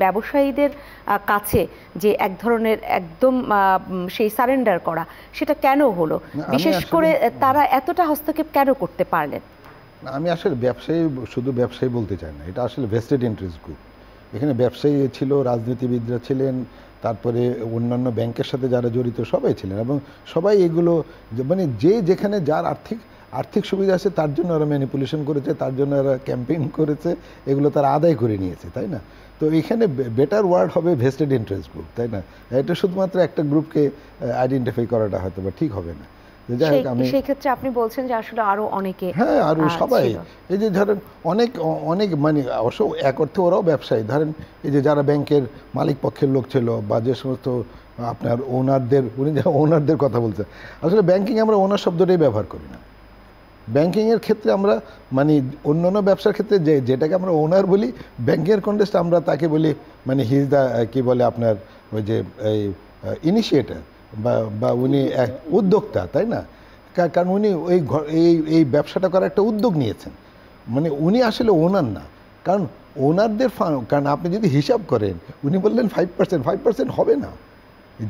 ব্যবসায়ীদের কাছে যে এক ধরনের একদম সেই সারেন্ডার করা, সেটা কেন হলো? বিশেষ করে তারা এতটা হস্তক্ষেপ কেন করতে পারলেন? আমি আসলে ব্যবসায়ী, শুধু ব্যবসায়ী বলতে চাই না, এটা আসলে ভেস্টেড ইন্টারেস্ট গ্রুপ। এখানে ব্যবসায়ী ছিল, রাজনীতিবিদরা ছিলেন, তারপরে অন্যান্য ব্যাংকের সাথে যারা জড়িত সবাই ছিলেন, এবং সবাই এগুলো মানে যে যেখানে যার আর্থিক সুবিধা আছে তার জন্য ওরা ম্যানিপুলেশন করেছে, তার জন্য ওরা ক্যাম্পেইন করেছে, এগুলো তারা আদায় করে নিয়েছে, তাই না? তো এখানে বেটার ওয়ার্ড হবে ভেস্টেড ইন্টারেস্ট গ্রুপ, তাই না? এটা শুধুমাত্র একটা গ্রুপকে আইডেন্টিফাই করাটা হয়তো বা ঠিক হবে না। সেই ক্ষেত্রে আপনি বলছেন যে আসলে আরো অনেকে, হ্যাঁ আরো সবাই, এই যে ধরেন অনেক অনেক মানে অবশ্য এক অর্থে ওরাও ব্যবসায়ী, ধরেন এই যে যারা ব্যাংকের মালিক পক্ষের লোক ছিল বা যে সমস্ত আপনার ওনারদের, উনি যা ওনারদের কথা বলছেন, আসলে ব্যাংকিং আমরা ওনার শব্দটাই ব্যবহার করি না। ব্যাংকিংয়ের ক্ষেত্রে আমরা মানে অন্যান্য ব্যবসার ক্ষেত্রে যেটাকে আমরা ওনার বলি, ব্যাংকের কন্টেক্সটে আমরা তাকে বলি মানে হি ইজ দ্য কি বলে আপনার ওই যে এই ইনিশিয়েটার বা উনি এক উদ্যোক্তা, তাই না? কারণ উনি এই ব্যবসাটা করার একটা উদ্যোগ নিয়েছেন, মানে উনি আসলে ওনার না। কারণ ওনারদের কারণ আপনি যদি হিসাব করেন, উনি বললেন 5% হবে না।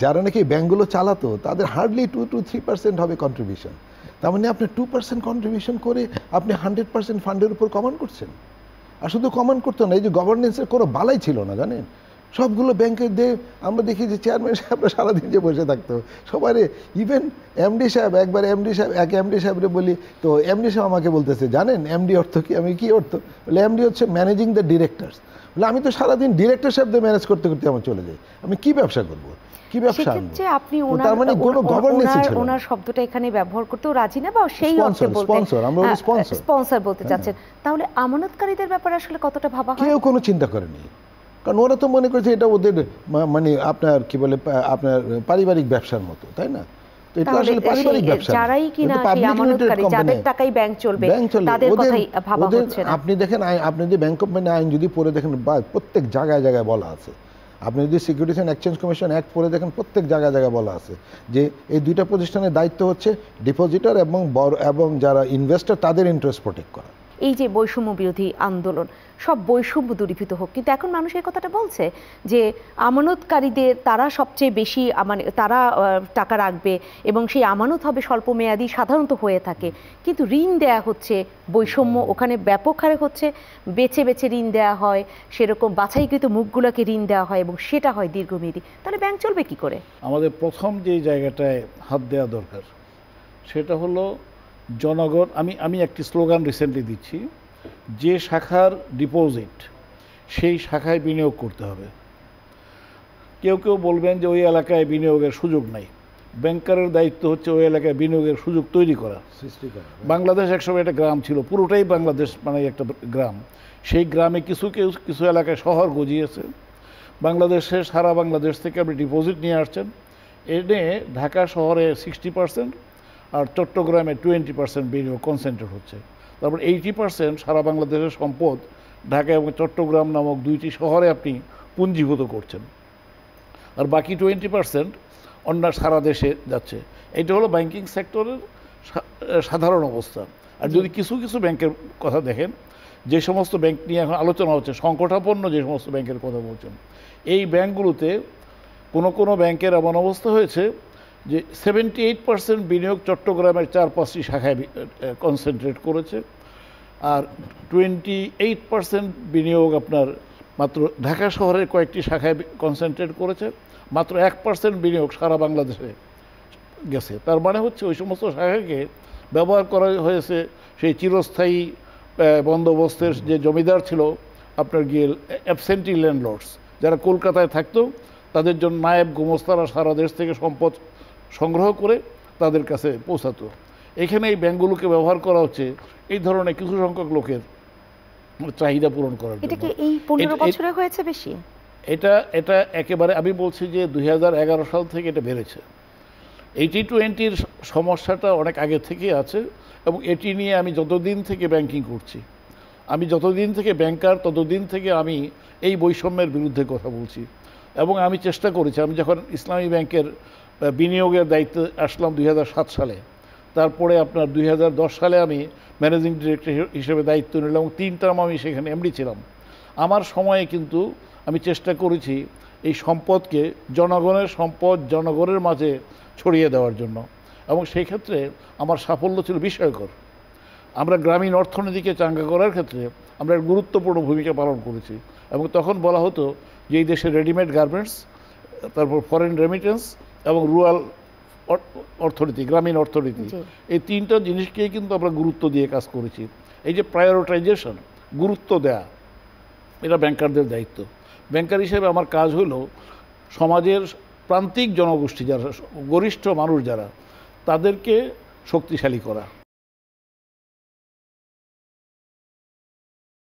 যারা নাকি ব্যাঙ্কগুলো চালাতো তাদের হার্ডলি 2-3% হবে কন্ট্রিবিউশন। তার মানে আপনি 2% কন্ট্রিবিউশন করে আপনি 100% ফান্ডের উপর কমান্ড করছেন। আর শুধু কমান্ড করতো না, এই যে গভর্নেন্সের কোনো বালাই ছিল না, জানেন? সবগুলো ব্যাংকের আমরা দেখি যে চেয়ারম্যান সাহেবরা সারাদিন যে বসে থাকতো সবারে, ইভেন এমডি সাহেব, একবার এমডি সাহেবরে বলি, তো এমডি সাহেব আমাকে বলতেছে, জানেন এমডি অর্থ কি? আমি কি অর্থ? বলে এমডি হচ্ছে ম্যানেজিং দ্য ডিরেক্টরস। বলে আমি তো সারাদিন ডিরেক্টর সাহেবদের ম্যানেজ করতে করতে আমার চলে যাই, আমি কি ব্যবসা করবো, কি ব্যবসা আনবো? আপনি ওনার শব্দটা এখানে ব্যবহার করতেও রাজি না, বা সেই অর্থে স্পন্সর বলতে চাচ্ছেন। তাহলে আমানতকারীদের ব্যাপারে আসলে কতটা ভাবা হয়? কেউ কোনো চিন্তা করেনি, কারণ ওরা তো মনে করছে এটা ওদের মানে আপনার কি বলে আপনার পারিবারিক ব্যবসার মতো, তাই না? তো এটা আসলে পারিবারিক ব্যবসা, যারাই কিনা সেই আমানতকারী, যাদের টাকায় ব্যাংক চলবে, তাদের কথাই ভাবা হচ্ছে না। আপনি দেখেন, আপনি যদি ব্যাংক কোম্পানি আইন যদি পড়ে দেখেন, প্রত্যেক জায়গায় জায়গায় বলা আছে। আপনি যদি securities and exchange commission act পড়ে দেখেন, প্রত্যেক জায়গায় জায়গায় বলা আছে যে এই দুইটা প্রতিষ্ঠানের দায়িত্ব হচ্ছে ডিপোজিটর এবং যারা ইনভেস্টর তাদের ইন্টারেস্ট প্রোটেক্ট করা। এই যে বৈষম্য বিরোধী আন্দোলন, সব বৈষম্য দূরীভূত হোক, কিন্তু এখন মানুষ এই কথাটা বলছে যে আমানতকারীদের, তারা সবচেয়ে বেশি মানে তারা টাকা রাখবে এবং সেই আমানত হবে স্বল্প মেয়াদী, সাধারণত হয়ে থাকে। কিন্তু ঋণ দেয়া হচ্ছে, বৈষম্য ওখানে ব্যাপক হারে হচ্ছে, বেছে বেছে ঋণ দেওয়া হয়, সেরকম বাছাইকৃত মুখগুলোকে ঋণ দেওয়া হয় এবং সেটা হয় দীর্ঘমেয়াদী। তাহলে ব্যাংক চলবে কি করে? আমাদের প্রথম যে জায়গাটায় হাত দেওয়া দরকার সেটা হলো জনগণ। আমি একটি স্লোগান রিসেন্টলি দিচ্ছি, যে শাখার ডিপোজিট সেই শাখায় বিনিয়োগ করতে হবে। কেউ বলবেন যে ওই এলাকায় বিনিয়োগের সুযোগ নাই, ব্যাংকারের দায়িত্ব হচ্ছে ওই এলাকায় বিনিয়োগের সুযোগ তৈরি করা, সৃষ্টি করা। বাংলাদেশ একসময় একটা গ্রাম ছিল, পুরোটাই বাংলাদেশ মানে একটা গ্রাম। সেই গ্রামে কিছু এলাকায় শহর গজিয়েছে। বাংলাদেশে সারা বাংলাদেশ থেকে আপনি ডিপোজিট নিয়ে আসছেন, এনে ঢাকা শহরে 60% আর চট্টগ্রামে 20% বিনিয়োগ কনসেন্ট্রেট হচ্ছে। তারপর 80% সারা বাংলাদেশের সম্পদ ঢাকা এবং চট্টগ্রাম নামক দুইটি শহরে আপনি পুঞ্জীভূত করছেন, আর বাকি 20% অন্য সারা দেশে যাচ্ছে। এটা হলো ব্যাংকিং সেক্টরের সাধারণ অবস্থা। আর যদি কিছু ব্যাংকের কথা দেখেন, যে সমস্ত ব্যাংক নিয়ে এখন আলোচনা হচ্ছে, সংকটাপন্ন যে সমস্ত ব্যাংকের কথা বলছেন, এই ব্যাংকগুলোতে কোনো ব্যাংকের এমন অবস্থা হয়েছে যে 78% বিনিয়োগ চট্টগ্রামের 4-5টি শাখায় কনসেন্ট্রেট করেছে, আর 28% বিনিয়োগ আপনার মাত্র ঢাকা শহরের কয়েকটি শাখায় কনসেন্ট্রেট করেছে, মাত্র 1% বিনিয়োগ সারা বাংলাদেশে গেছে। তার মানে হচ্ছে ওই সমস্ত শাখাকে ব্যবহার করা হয়েছে সেই চিরস্থায়ী বন্দোবস্তের যে জমিদার ছিল আপনার গিয়ে অ্যাবসেন্টি ল্যান্ডলর্ডস, যারা কলকাতায় থাকতো, তাদের জন্য নায়েব গোমস্তারা সারা দেশ থেকে সম্পদ সংগ্রহ করে তাদের কাছে পৌঁছাতো। এখানে এই ব্যাংকগুলোকে ব্যবহার করা হচ্ছে এই ধরনের কিছু সংখ্যক লোকের চাহিদা পূরণ করার জন্য। এটা কি এই 15 বছরে হয়েছে বেশি? এটা একেবারে আমি বলছি যে 2011 সাল থেকে এটা বেড়েছে। 80-20 সমস্যাটা অনেক আগে থেকে আছে, এবং এটি নিয়ে আমি যতদিন থেকে ব্যাংকিং করছি, আমি যতদিন থেকে ব্যাংকার, ততদিন থেকে আমি এই বৈষম্যের বিরুদ্ধে কথা বলছি। এবং আমি চেষ্টা করেছি, আমি যখন ইসলামী ব্যাংকের বিনিয়োগের দায়িত্বে আসলাম 2007 সালে, তারপরে আপনার 2010 সালে আমি ম্যানেজিং ডিরেক্টর হিসেবে দায়িত্ব নিলাম এবং 3 টার্ম আমি সেখানে এমডি ছিলাম। আমার সময়ে কিন্তু আমি চেষ্টা করেছি এই সম্পদকে জনগণের সম্পদ জনগণের মাঝে ছড়িয়ে দেওয়ার জন্য, এবং সেই ক্ষেত্রে আমার সাফল্য ছিল বিস্ময়কর। আমরা গ্রামীণ অর্থনীতিকে চাঙ্গা করার ক্ষেত্রে আমরা এক গুরুত্বপূর্ণ ভূমিকা পালন করেছি, এবং তখন বলা হতো যে এই দেশের রেডিমেড গার্মেন্টস, তারপর ফরেন রেমিটেন্স এবং রুরাল অর্থনীতি, গ্রামীণ অর্থনীতি, এই তিনটা জিনিসকেই কিন্তু আমরা গুরুত্ব দিয়ে কাজ করেছি। এই যে প্রায়োরিটাইজেশন, গুরুত্ব দেয়া, এটা ব্যাংকারদের দায়িত্ব। ব্যাংকার হিসেবে আমার কাজ হলো সমাজের প্রান্তিক জনগোষ্ঠী যারা, গরিষ্ঠ মানুষ যারা, তাদেরকে শক্তিশালী করা।